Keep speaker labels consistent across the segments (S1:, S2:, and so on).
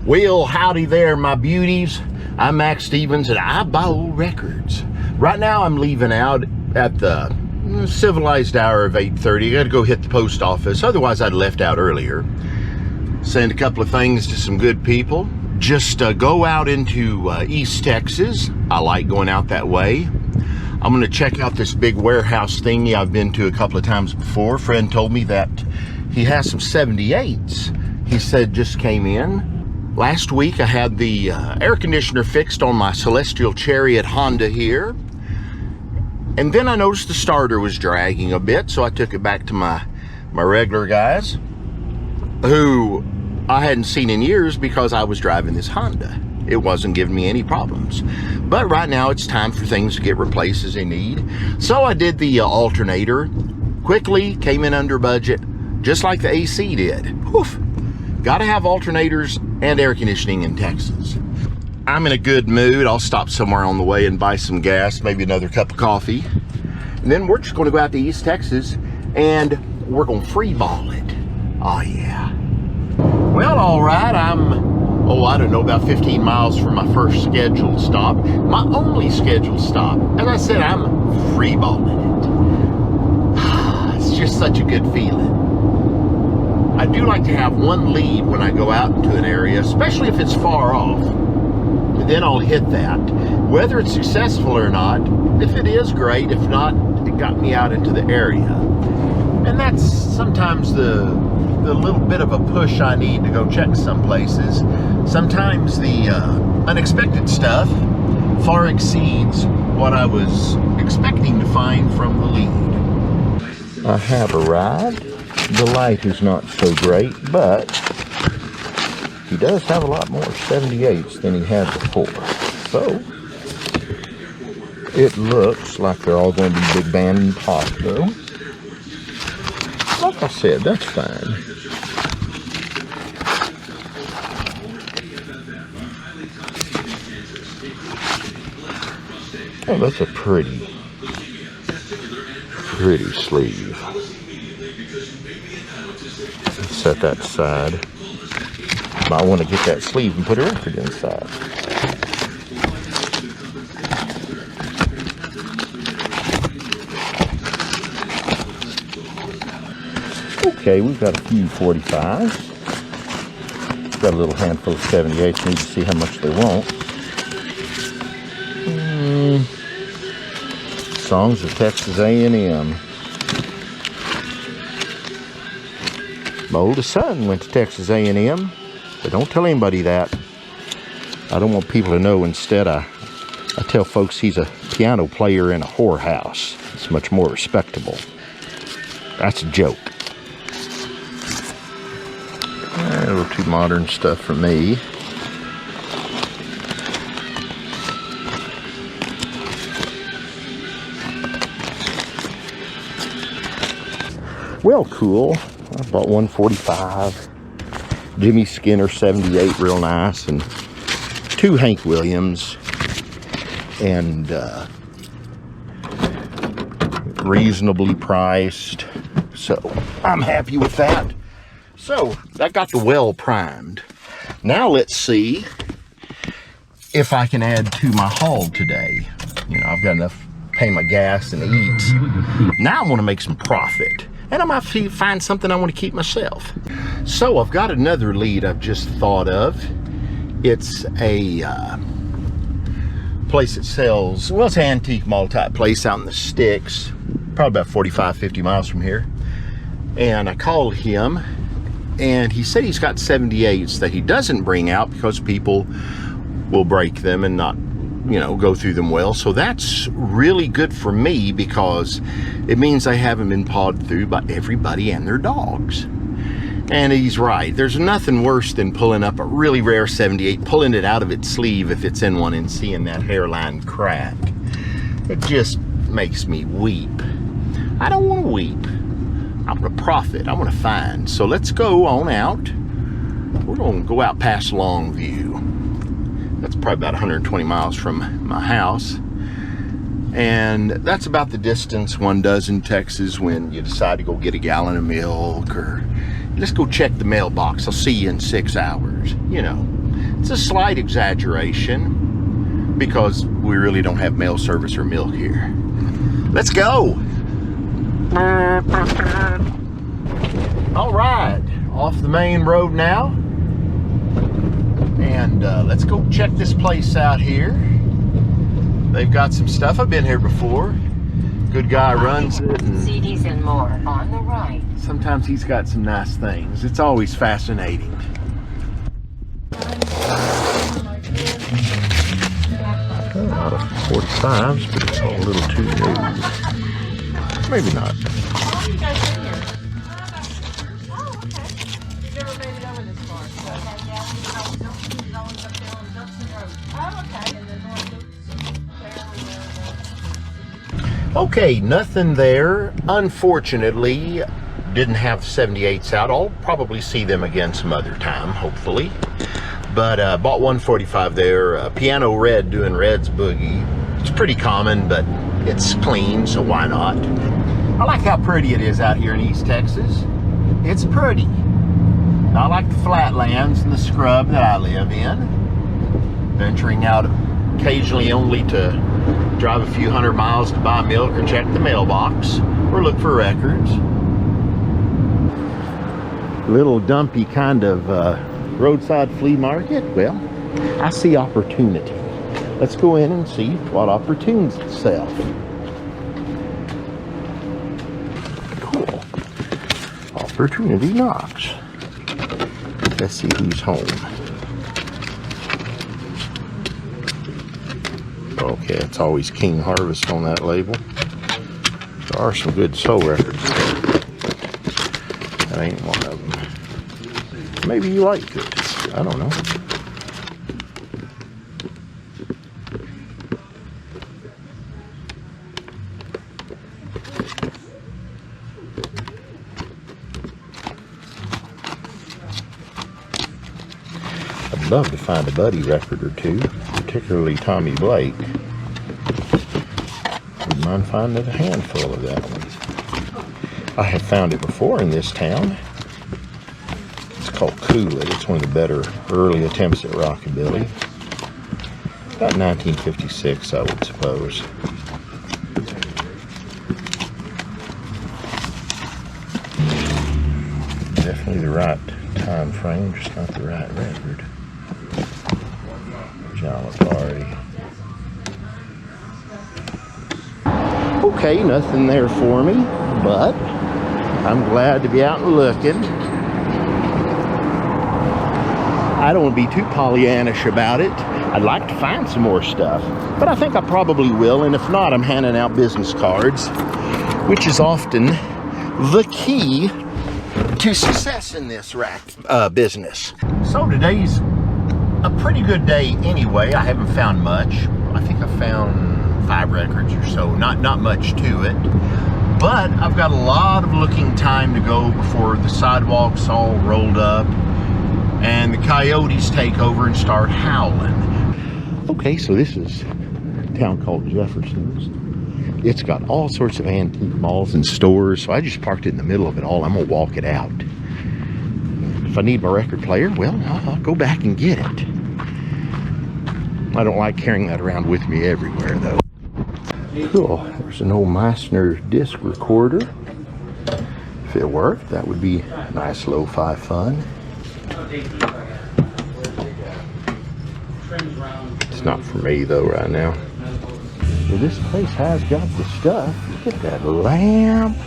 S1: Well, howdy there, my beauties. I'm Max Stevens, and I buy old records. Right now, I'm leaving out at the civilized hour of 8:30. I got to go hit the post office. Otherwise, I'd left out earlier. Send a couple of things to some good people. Just go out into East Texas. I like going out that way. I'm going to check out this big warehouse thingy I've been to a couple of times before. A friend told me that he has some 78s. He said just came in. Last week I had the air conditioner fixed on my Celestial Chariot Honda here. And then I noticed the starter was dragging a bit, so I took it back to my regular guys, who I hadn't seen in years because I was driving this Honda. It wasn't giving me any problems. But right now it's time for things to get replaced as they need. So I did the alternator. Quickly, came in under budget, just like the AC did. Whew. Gotta have alternators and air conditioning in Texas. I'm in a good mood. I'll stop somewhere on the way and buy some gas, maybe another cup of coffee. And then we're just gonna go out to East Texas and we're gonna free ball it. Oh yeah. Well, all right, I'm, I don't know, about 15 miles from my first scheduled stop. My only scheduled stop. As I said, I'm free balling it. It's just such a good feeling. I do like to have one lead when I go out into an area, especially if it's far off. And then I'll hit that. Whether it's successful or not, if it is, great. If not, it got me out into the area. And that's sometimes the little bit of a push I need to go check some places. Sometimes the unexpected stuff far exceeds what I was expecting to find from the lead. I have arrived. The light is not so great, but he does have a lot more 78s than he had before. So it looks like they're all going to be big band and pop, though. Like I said, that's fine. Oh, that's a pretty sleeve. Set that aside. Might want to get that sleeve and put a record inside. Okay, we've got a few 45s. Got a little handful of 78s. Need to see how much they want. Songs of Texas A&M. My oldest son went to Texas A&M, but don't tell anybody that. I don't want people to know. Instead, I tell folks he's a piano player in a whorehouse. It's much more respectable. That's a joke. A little too modern stuff for me. Well, cool. I bought 145, Jimmy Skinner 78, real nice, and 2 Hank Williams, and reasonably priced, so I'm happy with that. So that got the well primed. Now let's see if I can add to my haul today. You know, I've got enough to pay my gas and eat. Now I want to make some profit. And I might find something I want to keep myself. So I've got another lead I've just thought of. It's a place that sells, well, it's an antique mall type place out in the sticks, probably about 45, 50 miles from here. And I called him, and he said he's got 78s that he doesn't bring out because people will break them and not, you know, go through them well. So that's really good for me because it means I haven't been pawed through by everybody and their dogs. And he's right. There's nothing worse than pulling up a really rare 78, pulling it out of its sleeve if it's in one, and seeing that hairline crack. It just makes me weep. I don't want to weep. I want to profit. I want to find. So let's go on out. We're going to go out past Longview. That's probably about 120 miles from my house. And that's about the distance one does in Texas when you decide to go get a gallon of milk or let's go check the mailbox. I'll see you in 6 hours, you know. It's a slight exaggeration because we really don't have mail service or milk here. Let's go. All right, off the main road now. And let's go check this place out here. They've got some stuff. I've been here before. Good guy runs it. And
S2: CDs and more on the right.
S1: sometimes he's got some nice things. It's always fascinating. A lot of 45s, but it's all a little too new. Maybe not. Okay, nothing there. Unfortunately, didn't have 78s out. I'll probably see them again some other time, hopefully. But bought 145 there. Piano red, doing Red's Boogie. It's pretty common, but it's clean, so why not? I like how pretty it is out here in East Texas. It's pretty. Not like the flatlands and the scrub that I live in. Venturing out occasionally only to drive a few hundred miles to buy milk or check the mailbox or look for records. Little dumpy kind of roadside flea market. Well, I see opportunity. Let's go in and see what opportunes itself. Cool. Opportunity knocks. Let's see who's home. Okay, it's always King Harvest on that label. There are some good soul records. That ain't one of them. Maybe you like it. I don't know. I'd love to find a Buddy record or two, particularly Tommy Blake. Wouldn't mind finding a handful of that one. I have found it before in this town. It's called Cool It. It's one of the better early attempts at rockabilly. About 1956, I would suppose. Definitely the right time frame, just not the right record. Party. Okay, nothing there for me, but I'm glad to be out and looking. I don't want to be too Pollyannish about it. I'd like to find some more stuff, but I think I probably will, and if not, I'm handing out business cards, which is often the key to success in this business. So today's a pretty good day anyway. I haven't found much. I think I found 5 records or so. Not much to it. But I've got a lot of looking time to go before the sidewalk's all rolled up and the coyotes take over and start howling. Okay, so this is a town called Jefferson. It's got all sorts of antique malls and stores, so I just parked it in the middle of it all. I'm gonna walk it out. If I need my record player, well, I'll go back and get it. I don't like carrying that around with me everywhere, though. Cool. There's an old Meissner disc recorder. If it worked, that would be nice lo-fi fun. It's not for me, though, right now. Well, this place has got the stuff. Look at that lamp.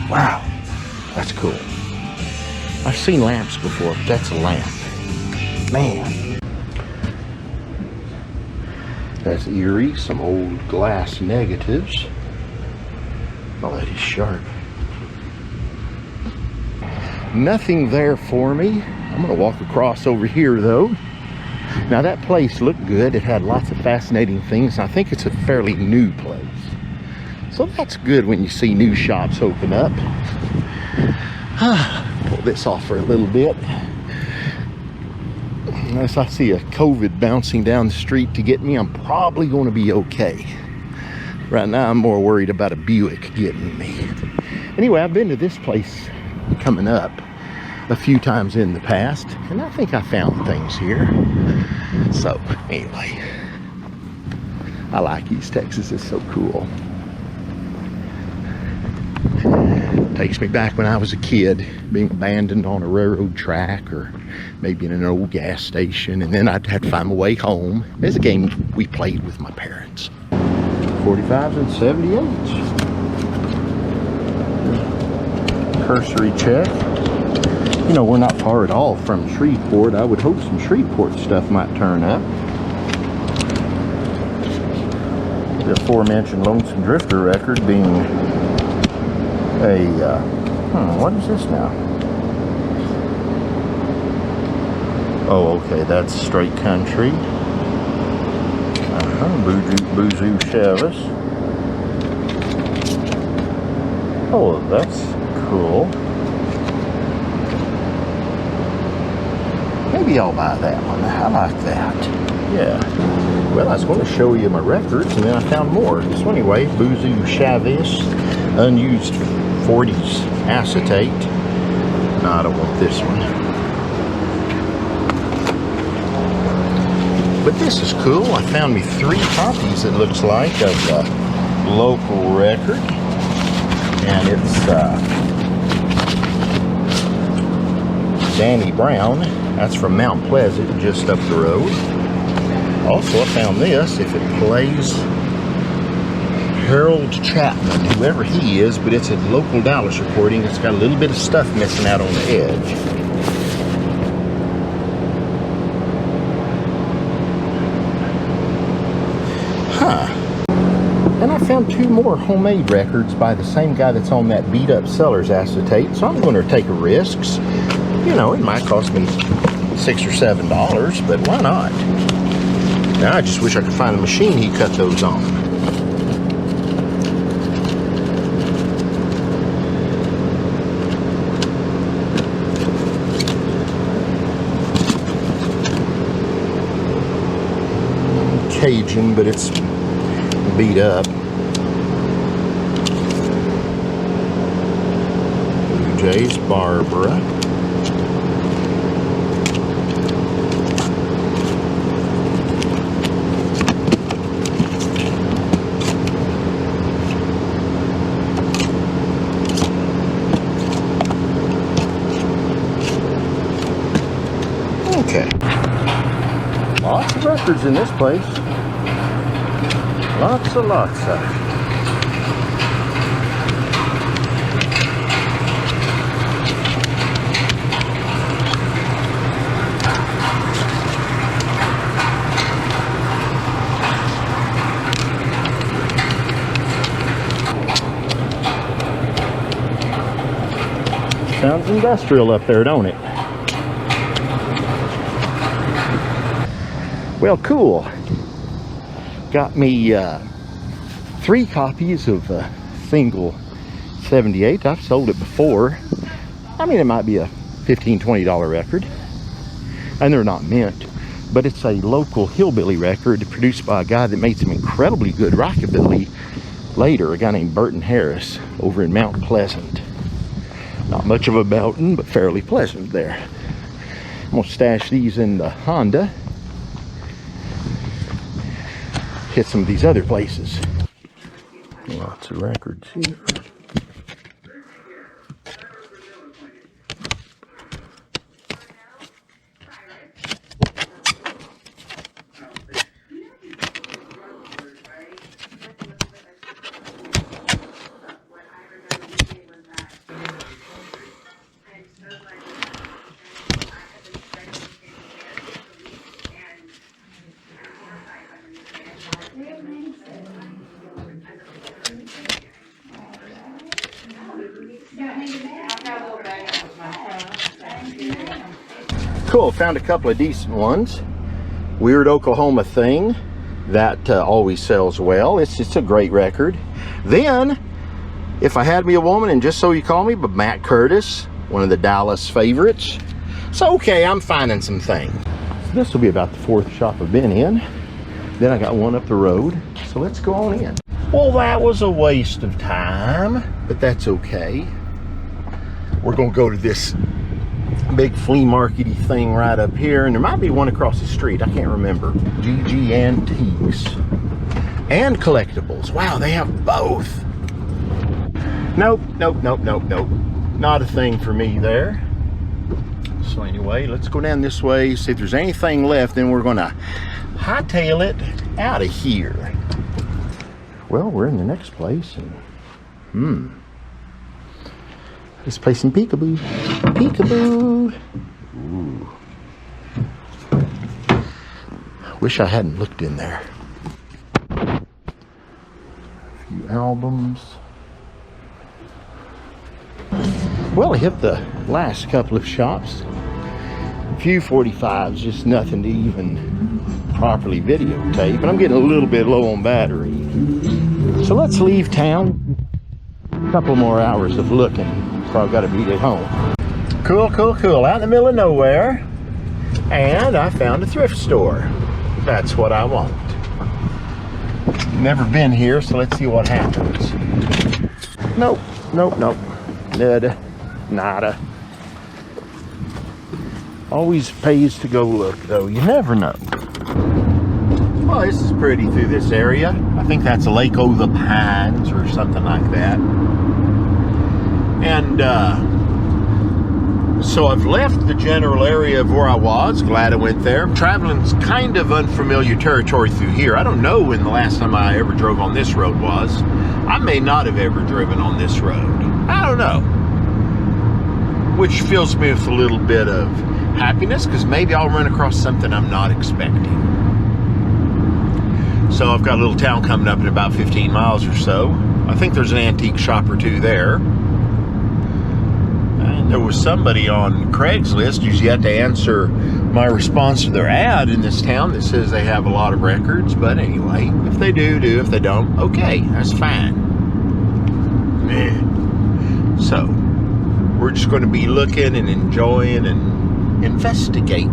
S1: Wow, that's cool. I've seen lamps before, but that's a lamp. Man. That's eerie. Some old glass negatives. Oh, that is sharp. Nothing there for me. I'm gonna walk across over here though. Now that place looked good. It had lots of fascinating things. I think it's a fairly new place. So that's good when you see new shops open up. Pull this off for a little bit. Unless I see a COVID bouncing down the street to get me, I'm probably going to be okay. Right now, I'm more worried about a Buick getting me. Anyway, I've been to this place coming up. a few times in the past, and I think I found things here. So anyway, I like East Texas. It's so cool. Takes me back when I was a kid, being abandoned on a railroad track or maybe in an old gas station, and then I'd have to find my way home. It's a game we played with my parents. 45s and 78s. Cursory check. You know, we're not far at all from Shreveport. I would hope some Shreveport stuff might turn up. The aforementioned Lonesome Drifter record being a, what is this now? Oh, okay, that's straight country. Boozoo Chevis. Oh, that's cool. Maybe I'll buy that one. I like that. Yeah. Well, I was going to show you my records, and then I found more. So anyway, Boozoo Chevis, unused 40s acetate. No, I don't want this one. But this is cool. I found me 3 copies, it looks like, of the local record. And it's Danny Brown. That's from Mount Pleasant, just up the road. Also, I found this, if it plays, Harold Chapman, whoever he is, but it's a local Dallas recording. It's got a little bit of stuff missing out on the edge. And I found 2 more homemade records by the same guy that's on that beat up Sellers acetate. So I'm going to take risks. You know, it might cost me $6 or $7, but why not? Now I just wish I could find the machine he cut those on. Cajun, but it's beat up. Blue Jays, Barbara. Okay. Lots of records in this place. Lots of. Sounds industrial up there, don't it? Well, cool. Got me 3 copies of a single 78. I've sold it before. I mean, it might be a $15, $20 record. And they're not mint. But it's a local hillbilly record produced by a guy that made some incredibly good rockabilly later. A guy named Burton Harris over in Mount Pleasant. Not much of a mountain, but fairly pleasant there. I'm going to stash these in the Honda. Hit some of these other places. Lots of records here. Cool, found a couple of decent ones. Weird Oklahoma Thing, that always sells well. It's a great record. Then, If I Had Me a Woman and Just So You Call Me by Matt Curtis, one of the Dallas favorites. So okay, I'm finding some things. So this will be about the 4th shop I've been in. Then I got one up the road, so let's go on in. Well, that was a waste of time, but that's okay. We're gonna go to this Big flea market-y thing right up here, and there might be one across the street. I can't remember. GG Antiques and Collectibles. Wow, they have both. Nope. Not a thing for me there. So anyway, let's go down this way, see if there's anything left, then we're gonna hightail it out of here. Well, we're in the next place, and this place in Peekaboo. Peekaboo. Ooh. Wish I hadn't looked in there. A few albums. Well, I hit the last couple of shops. A few 45s, just nothing to even properly videotape. And I'm getting a little bit low on battery. So let's leave town. A couple more hours of looking. Probably got to be at home. Cool. Out in the middle of nowhere. And I found a thrift store. That's what I want. Never been here, so let's see what happens. Nope. Nada. Always pays to go look, though. You never know. Well, this is pretty through this area. I think that's Lake O' the Pines or something like that. And so I've left the general area of where I was. Glad I went there. I'm traveling kind of unfamiliar territory through here. I don't know when the last time I ever drove on this road was. I may not have ever driven on this road. I don't know. Which fills me with a little bit of happiness, because maybe I'll run across something I'm not expecting. So I've got a little town coming up in about 15 miles or so. I think there's an antique shop or two there. And there was somebody on Craigslist who's yet to answer my response to their ad in this town that says they have a lot of records. But anyway, if they do. If they don't, okay, that's fine. So we're just going to be looking and enjoying and investigating.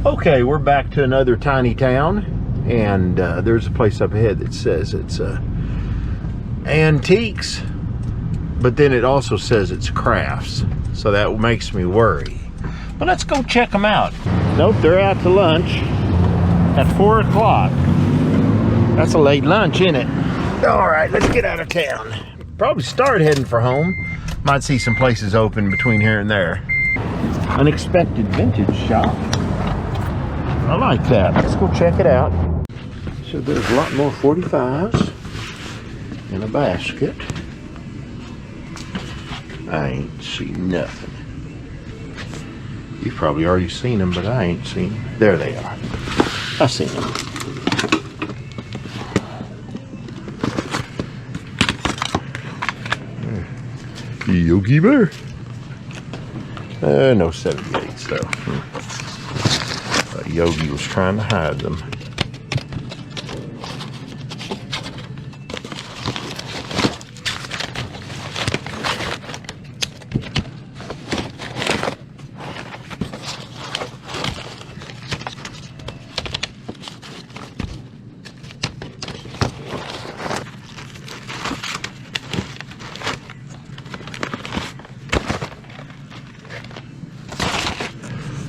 S1: Okay, we're back to another tiny town, and there's a place up ahead that says it's antiques, but then it also says it's crafts, so that makes me worry. But let's go check them out. Nope, they're out to lunch at 4 o'clock. That's a late lunch, isn't it? All right, let's get out of town. Probably start heading for home. Might see some places open between here and there. Unexpected vintage shop. I like that. Let's go check it out. So there's a lot more 45s in a basket. I ain't seen nothing. You've probably already seen them, but I ain't seen them. There they are. I seen them. Yogi Bear. No 78s though. Yogi was trying to hide them.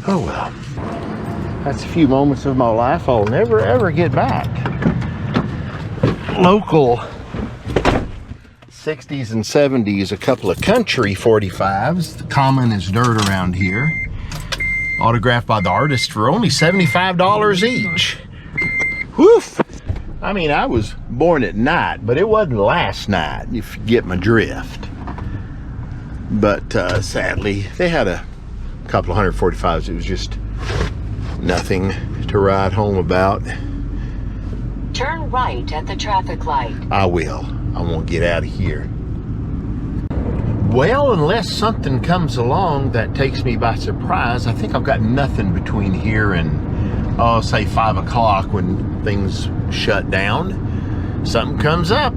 S1: Oh well, that's a few moments of my life I'll never ever get back. Local 60s and 70s, a couple of country 45s, common as dirt around here, autographed by the artist for only $75 each. Woof! I mean, I was born at night, but it wasn't last night, if you get my drift. But sadly, they had a couple of 145s. It was just nothing to write home about.
S2: Turn right at the traffic light.
S1: I will. I won't get out of here. Well, unless something comes along that takes me by surprise, I think I've got nothing between here and, oh, say 5 o'clock when things shut down. Something comes up,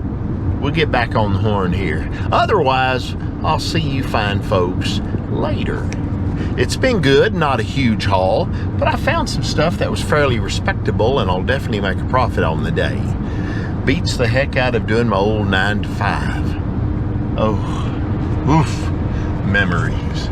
S1: we'll get back on the horn here. Otherwise, I'll see you fine folks later. It's been good, not a huge haul, but I found some stuff that was fairly respectable, and I'll definitely make a profit on the day. Beats the heck out of doing my old 9 to 5. Oh, oof, memories.